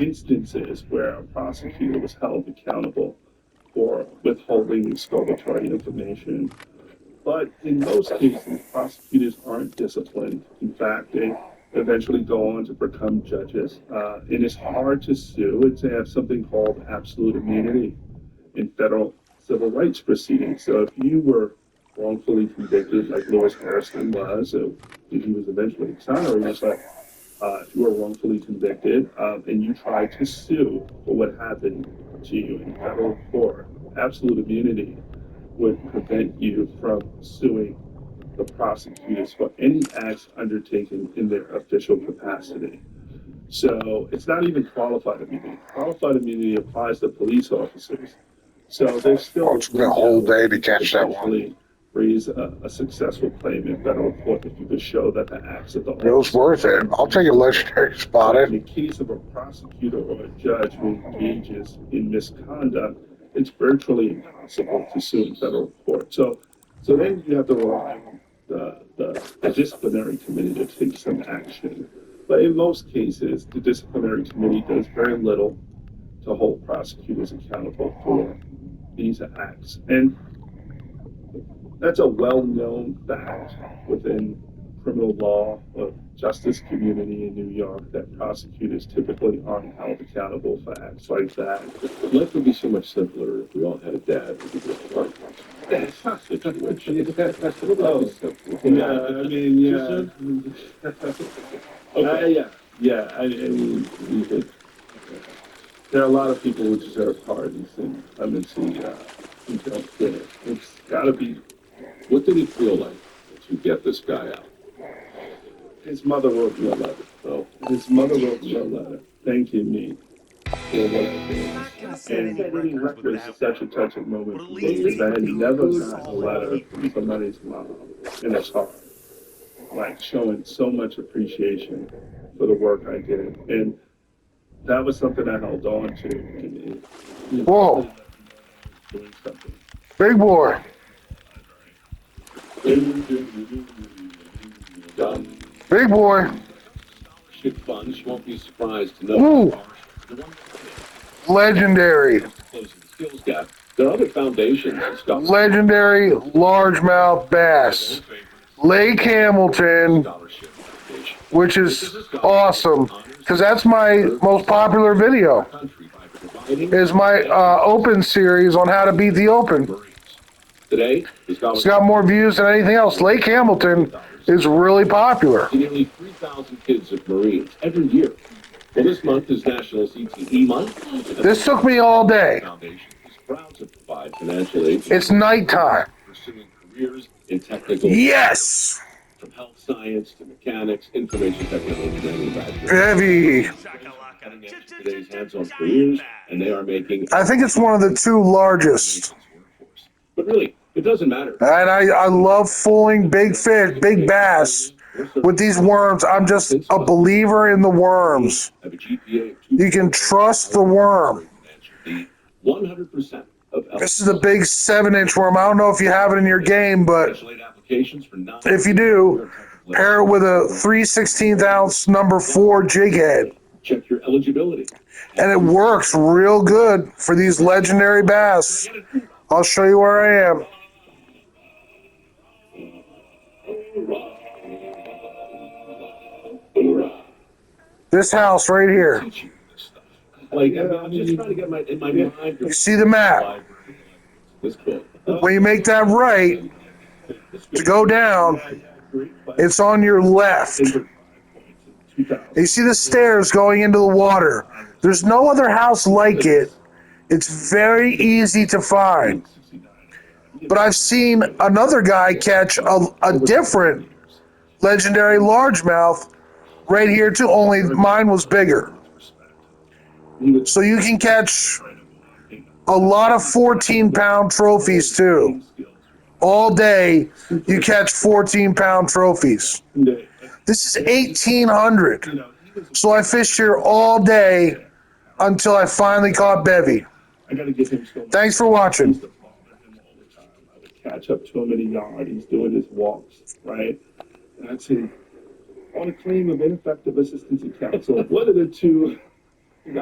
instances where a prosecutor was held accountable for withholding exculpatory information. But in most cases, prosecutors aren't disciplined. In fact, they eventually go on to become judges. And it's hard to sue. It's they have something called absolute immunity in federal civil rights proceedings. So if you were wrongfully convicted, like Lewis Harrison was, so he was eventually exonerated, but if you were wrongfully convicted and you tried to sue for what happened to you in federal court, absolute immunity would prevent you from suing the prosecutors for any acts undertaken in their official capacity. So it's not even qualified immunity. Qualified immunity applies to police officers. So there's still Oh, a it's been a whole day to catch that one. potentially raise a successful claim in federal court if you could show that the acts of the It was worth it. I'll take a legendary spot in the in. case of a prosecutor or a judge who engages in misconduct, it's virtually impossible to sue in federal court. So then you have to rely on the disciplinary committee to take some action. But in most cases, the disciplinary committee does very little to hold prosecutors accountable for these acts. And that's a well-known fact within criminal law of justice community in New York that prosecutors typically aren't held accountable for acts like that. Life would be so much simpler if we all had a dad who could just run situation. Yeah, I mean, yeah. Yeah. I mean, there are a lot of people who deserve pardons, and I'm going to see who don't get it. It's got to be. What did he feel like to get this guy out? His mother wrote me a letter, though. His mother wrote me a letter thanking me for what I did. And reading records is such a touching moment for me because I had never gotten a letter from somebody's mom, and it's hard. Like showing so much appreciation for the work I did. And that was something I held on to. And Whoa. Doing something. Big boy. Done. Big boy. Shit funds, you won't be surprised to know. Ooh. Legendary. Closing the skills gap. There are other foundations and stuff. Legendary largemouth bass. Lake Hamilton, which is awesome because that's my most popular video. Is my open series on how to beat the open. Today, It's got more views than anything else. Lake Hamilton is really popular. Nearly 3,000 kids of Marines every year. Well, this month is National CTE Month. This took me all day. Foundation is proud to provide financial aid. It's nighttime. Pursuing careers in technical. Yes. From health science to mechanics, information technology, manufacturing. Bevy. Today's hands-on careers, and they are making. I think it's one of the two largest. But really, it doesn't matter. And I love fooling big fish, big bass with these worms. I'm just a believer in the worms. You can trust the worm. 100% of This is a big 7-inch worm. I don't know if you have it in your game, but if you do, pair it with a 3/16 ounce number 4 jig head. Check your eligibility. And it works real good for these legendary bass. I'll show you where I am. This house right here. Like, I'm just trying to get in my mind. You see the map. When you make that right to go down, it's on your left. You see the stairs going into the water. There's no other house like it. It's very easy to find. But I've seen another guy catch a different legendary largemouth right here too, only mine was bigger. So you can catch a lot of 14-pound trophies too. All day you catch 14-pound trophies. This is 1,800. So I fished here all day until I finally caught Bevy. Thanks for watching. I would catch up to him in the yard. He's doing his walks, right? And I'd say, on a claim of ineffective assistance of counsel, what are the two